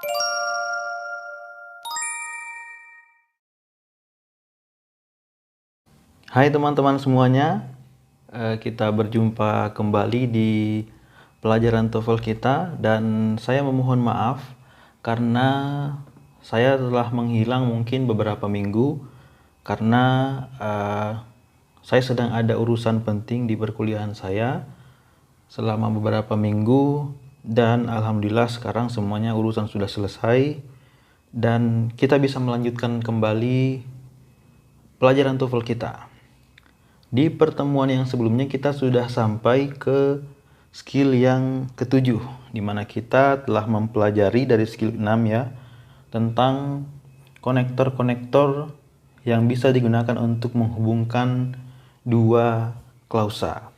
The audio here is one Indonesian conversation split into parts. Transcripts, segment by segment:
Hai teman-teman semuanya, kita berjumpa kembali di pelajaran TOEFL kita, dan saya memohon maaf karena saya telah menghilang mungkin beberapa minggu karena saya sedang ada urusan penting di perkuliahan saya selama beberapa minggu, dan alhamdulillah sekarang semuanya urusan sudah selesai dan kita bisa melanjutkan kembali pelajaran TOEFL kita. Di pertemuan yang sebelumnya kita sudah sampai ke skill yang ketujuh, di mana kita telah mempelajari dari skill 6 ya, tentang konektor-konektor yang bisa digunakan untuk menghubungkan dua klausa.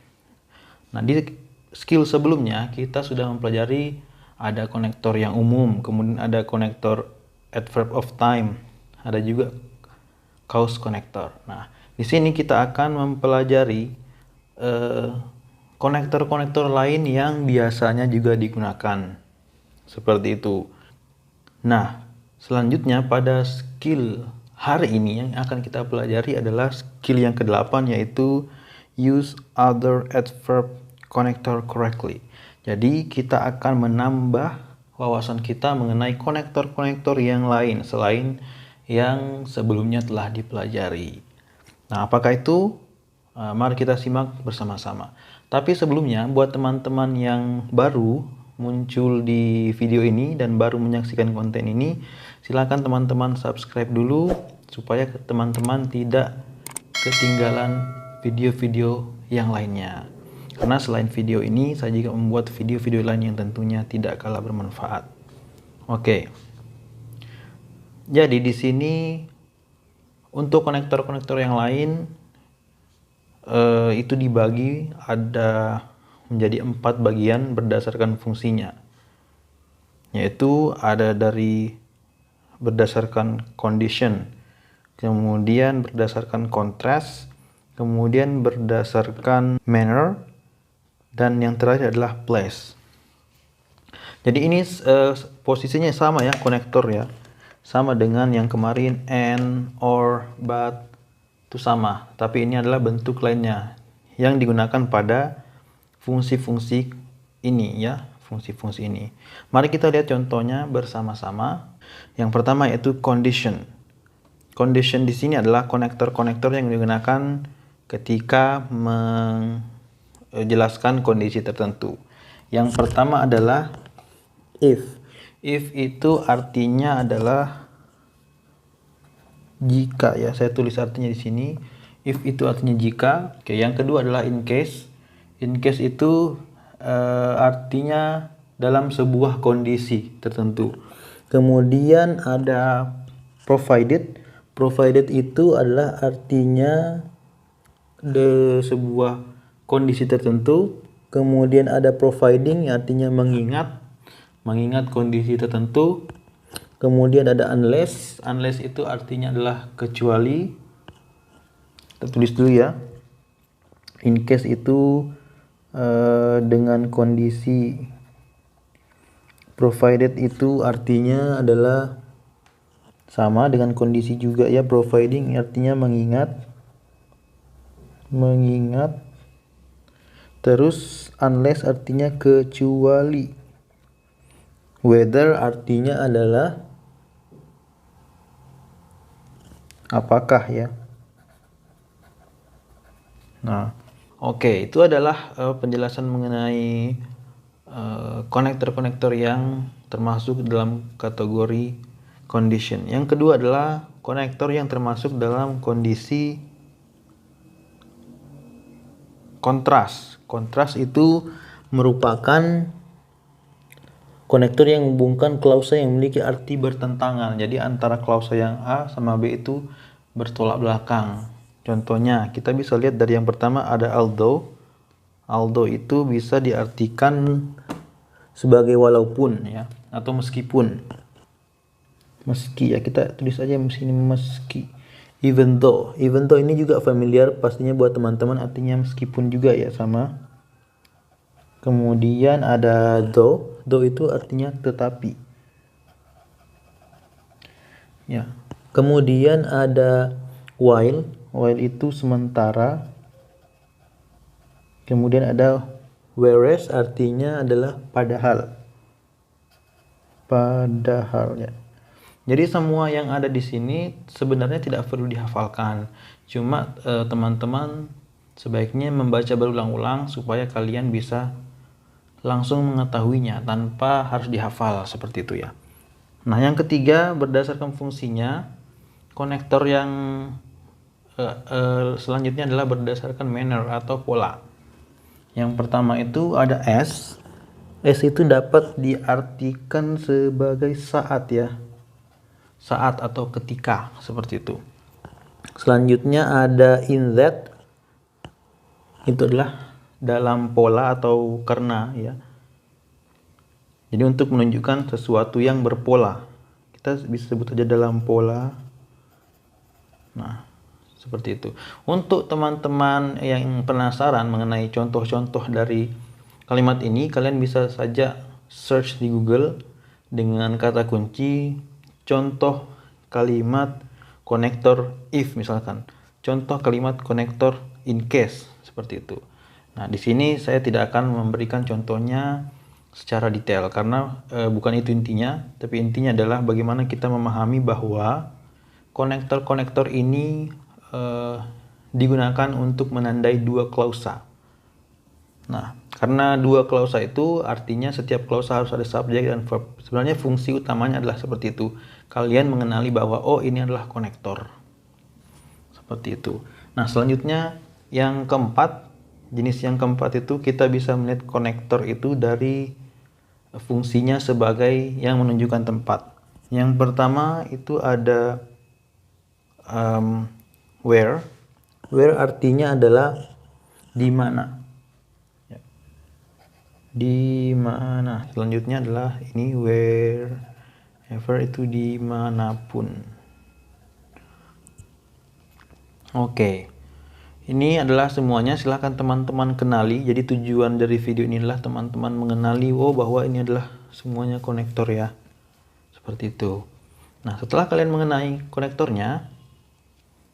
Nah, di skill sebelumnya kita sudah mempelajari ada konektor yang umum, kemudian ada konektor adverb of time, ada juga cause connector. Nah, di sini kita akan mempelajari konektor-konektor lain yang biasanya juga digunakan. Seperti itu. Nah, selanjutnya pada skill hari ini yang akan kita pelajari adalah skill yang ke-8, yaitu use other adverb connector correctly. Jadi kita akan menambah wawasan kita mengenai konektor-konektor yang lain selain yang sebelumnya telah dipelajari. Nah, apakah itu? Mari kita simak bersama-sama. Tapi sebelumnya, buat teman-teman yang baru muncul di video ini dan baru menyaksikan konten ini, silakan teman-teman subscribe dulu supaya teman-teman tidak ketinggalan video-video yang lainnya. Karena selain video ini, saya juga membuat video-video lain yang tentunya tidak kalah bermanfaat. Oke. Jadi di sini untuk konektor-konektor yang lain itu dibagi ada menjadi 4 bagian berdasarkan fungsinya, yaitu ada dari berdasarkan condition, kemudian berdasarkan contrast, kemudian berdasarkan manner, dan yang terakhir adalah place. Jadi ini posisinya sama ya, konektor ya, sama dengan yang kemarin and, or, but, itu sama, tapi ini adalah bentuk lainnya yang digunakan pada fungsi-fungsi ini ya, fungsi-fungsi ini. Mari kita lihat contohnya bersama-sama. Yang pertama yaitu condition. Condition di sini adalah konektor-konektor yang digunakan ketika menjelaskan kondisi tertentu. Yang pertama adalah if. If itu artinya adalah jika ya, saya tulis artinya di sini. If itu artinya jika. Oke, yang kedua adalah in case. In case itu artinya dalam sebuah kondisi tertentu. Kemudian ada provided. Provided itu adalah artinya sebuah kondisi tertentu. Kemudian ada providing, artinya mengingat kondisi tertentu. Kemudian ada unless. Unless itu artinya adalah kecuali. Kita tulis dulu ya. In case itu dengan kondisi. Provided itu artinya adalah sama dengan kondisi juga ya. Providing artinya mengingat. Terus unless artinya kecuali. Whether artinya adalah apakah ya. Nah, oke, itu adalah penjelasan mengenai konektor-konektor yang termasuk dalam kategori condition. Yang kedua adalah konektor yang termasuk dalam kondisi kontras. Kontras itu merupakan konektor yang menghubungkan klausa yang memiliki arti bertentangan. Jadi antara klausa yang A sama B itu bertolak belakang. Contohnya kita bisa lihat dari yang pertama ada although. Although itu bisa diartikan sebagai walaupun ya, atau meskipun. Meski ya, kita tulis aja sini meski. Even though. Even though ini juga familiar pastinya buat teman-teman, artinya meskipun juga ya, sama. Kemudian ada though. Though itu artinya tetapi. Ya. Kemudian ada while. While itu sementara. Kemudian ada whereas, artinya adalah padahal. Padahal ya. Jadi semua yang ada di sini sebenarnya tidak perlu dihafalkan. Cuma teman-teman sebaiknya membaca berulang-ulang supaya kalian bisa langsung mengetahuinya tanpa harus dihafal seperti itu ya. Nah, yang ketiga berdasarkan fungsinya, konektor yang selanjutnya adalah berdasarkan manner atau pola. Yang pertama itu ada S. S itu dapat diartikan sebagai saat ya. Saat atau ketika, seperti itu. Selanjutnya ada in that. Itu adalah dalam pola atau karena ya. Jadi untuk menunjukkan sesuatu yang berpola, kita bisa sebut aja dalam pola. Nah, seperti itu. Untuk teman-teman yang penasaran mengenai contoh-contoh dari kalimat ini, kalian bisa saja search di Google dengan kata kunci contoh kalimat konektor if misalkan. Contoh kalimat konektor in case, seperti itu. Nah, di sini saya tidak akan memberikan contohnya secara detail karena bukan itu intinya, tapi intinya adalah bagaimana kita memahami bahwa konektor-konektor ini digunakan untuk menandai dua klausa. Nah, karena dua klausa itu artinya setiap klausa harus ada subjek dan verb. Sebenarnya fungsi utamanya adalah seperti itu. Kalian mengenali bahwa oh ini adalah konektor. Seperti itu. Nah, selanjutnya yang keempat, jenis yang keempat itu kita bisa melihat konektor itu dari fungsinya sebagai yang menunjukkan tempat. Yang pertama itu ada where. Where artinya adalah di mana. Ya. Di mana. Selanjutnya adalah ini wherever, itu dimanapun. Oke. Ini adalah semuanya, silahkan teman-teman kenali. Jadi tujuan dari video ini adalah teman-teman mengenali bahwa ini adalah semuanya konektor ya. Seperti itu. Nah, setelah kalian mengenai konektornya,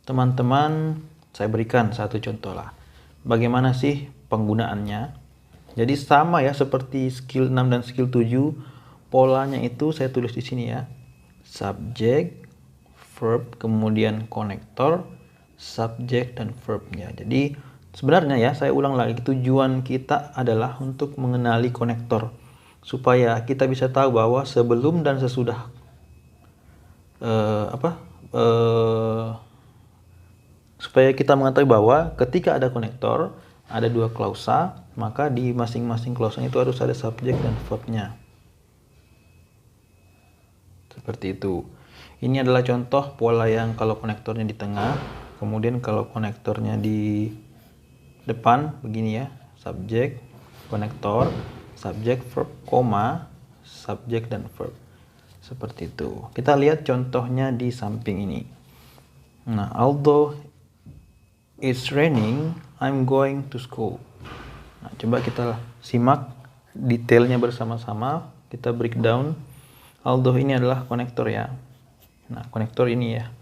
teman-teman saya berikan satu contoh lah. Bagaimana sih penggunaannya? Jadi sama ya seperti skill 6 dan skill 7, polanya itu saya tulis di sini ya. Subjek, verb, kemudian konektor, subjek dan verbnya. Jadi sebenarnya ya, saya ulang lagi, tujuan kita adalah untuk mengenali konektor supaya kita bisa tahu bahwa sebelum dan sesudah supaya kita mengetahui bahwa ketika ada konektor ada dua klausa, maka di masing-masing klausa itu harus ada subjek dan verbnya. Seperti itu. Ini adalah contoh pola yang kalau konektornya di tengah, kemudian kalau konektornya di depan begini ya, subjek, konektor, subjek, verb, koma, subjek dan verb. Seperti itu. Kita lihat contohnya di samping ini. Nah, although it's raining, I'm going to school. Nah, coba kita simak detailnya bersama-sama. Kita breakdown. Although ini adalah konektor ya. Nah, konektor ini ya,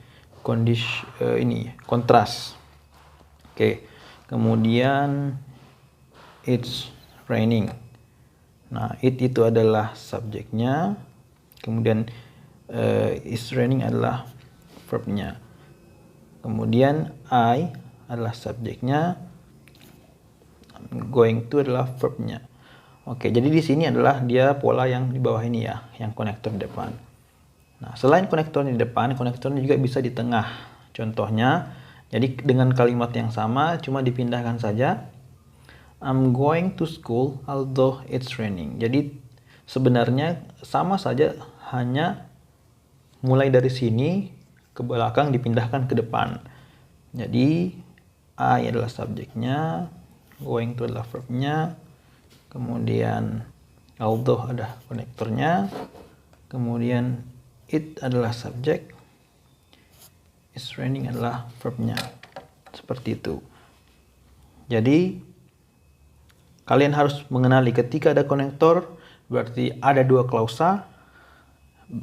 ini kontras. Oke, kemudian it's raining. Nah, itu adalah subjeknya. Kemudian it's raining adalah verbnya. Kemudian I adalah subjeknya. Going to adalah verbnya. Oke, jadi di sini adalah dia pola yang di bawah ini ya, yang konektor di depan. Nah, selain konektornya di depan, konektornya juga bisa di tengah. Contohnya, jadi dengan kalimat yang sama, cuma dipindahkan saja. I'm going to school although it's raining. Jadi sebenarnya sama saja, hanya mulai dari sini ke belakang dipindahkan ke depan. Jadi I adalah subjeknya, going to adalah verbnya, kemudian although ada konektornya, kemudian it adalah subjek, it's raining adalah verbnya. Seperti itu. Jadi kalian harus mengenali ketika ada konektor berarti ada dua klausa,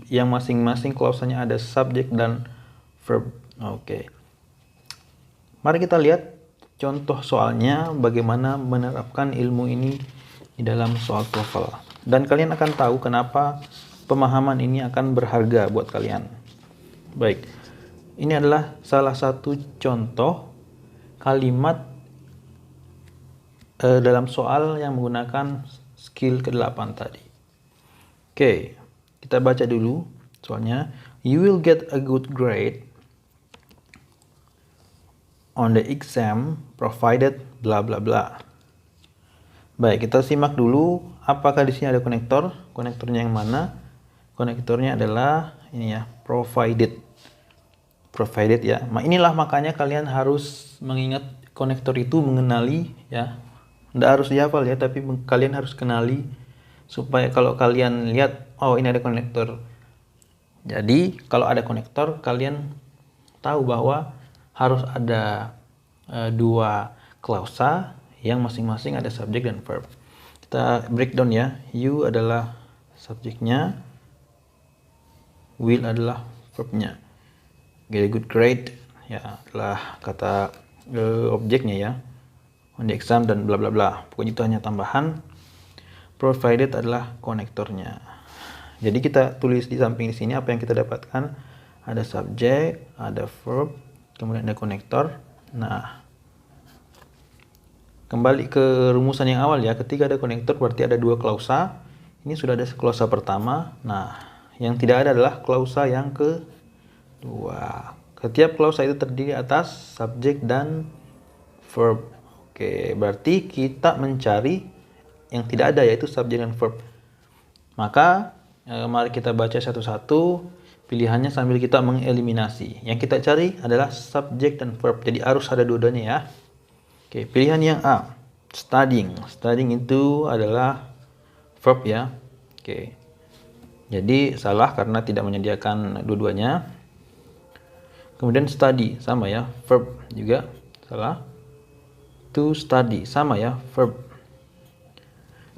yang masing-masing klausanya ada subjek dan verb. Oke. Mari kita lihat contoh soalnya bagaimana menerapkan ilmu ini di dalam soal TOEFL. Dan kalian akan tahu kenapa pemahaman ini akan berharga buat kalian. Baik, ini adalah salah satu contoh kalimat dalam soal yang menggunakan skill ke-8 tadi. Oke, kita baca dulu soalnya. You will get a good grade on the exam provided bla bla bla. Baik, kita simak dulu apakah di sini ada konektor. Konektornya yang mana? Konektornya adalah ini ya, provided. Provided ya. Inilah makanya kalian harus mengingat konektor itu mengenali ya. Nggak harus dihafal ya, tapi kalian harus kenali supaya kalau kalian lihat, oh ini ada konektor. Jadi kalau ada konektor, kalian tahu bahwa harus ada dua klausa yang masing-masing ada subjek dan verb. Kita breakdown ya. You adalah subjeknya, will adalah verbnya. Get a good grade ya adalah kata objeknya ya. On the exam dan bla bla bla. Pokoknya itu hanya tambahan. Provided adalah konektornya. Jadi kita tulis di samping di sini apa yang kita dapatkan. Ada subjek, ada verb, kemudian ada konektor. Nah, kembali ke rumusan yang awal ya. Ketika ada konektor berarti ada dua klausa. Ini sudah ada klausa pertama. Nah, yang tidak ada adalah klausa yang kedua. Setiap klausa itu terdiri atas subjek dan verb. Oke, berarti kita mencari yang tidak ada yaitu subjek dan verb. Maka mari kita baca satu-satu pilihannya sambil kita mengeliminasi. Yang kita cari adalah subjek dan verb. Jadi harus ada dua-duanya ya. Oke, pilihan yang A, studying. Studying itu adalah verb ya. Oke. Jadi salah karena tidak menyediakan dua-duanya. Kemudian study sama ya, verb juga salah. To study sama ya, verb.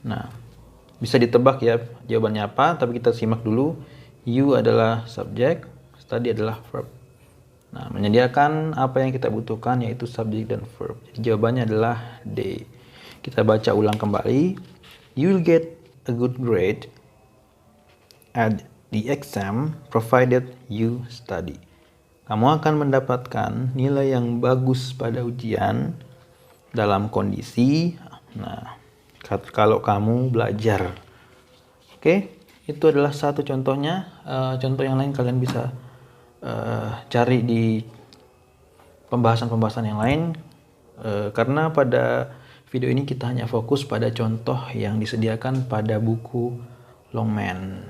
Nah, bisa ditebak ya jawabannya apa, tapi kita simak dulu. You adalah subjek, study adalah verb. Nah, menyediakan apa yang kita butuhkan yaitu subjek dan verb. Jadi jawabannya adalah D. Kita baca ulang kembali. You will get a good grade at the exam provided you study. Kamu akan mendapatkan nilai yang bagus pada ujian dalam kondisi kalau kamu belajar. Oke, itu adalah satu contohnya. Contoh yang lain kalian bisa cari di pembahasan-pembahasan yang lain, karena pada video ini kita hanya fokus pada contoh yang disediakan pada buku Longman.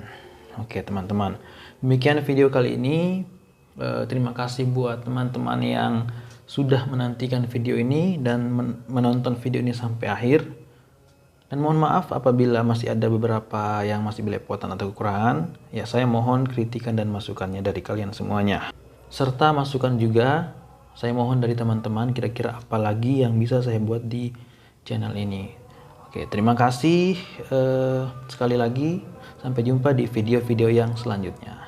Oke teman-teman, demikian video kali ini. Terima kasih buat teman-teman yang sudah menantikan video ini dan menonton video ini sampai akhir. Dan mohon maaf apabila masih ada beberapa yang masih belepotan atau kekurangan. Ya, saya mohon kritikan dan masukannya dari kalian semuanya. Serta masukan juga saya mohon dari teman-teman kira-kira apa lagi yang bisa saya buat di channel ini. Oke, terima kasih sekali lagi. Sampai jumpa di video-video yang selanjutnya.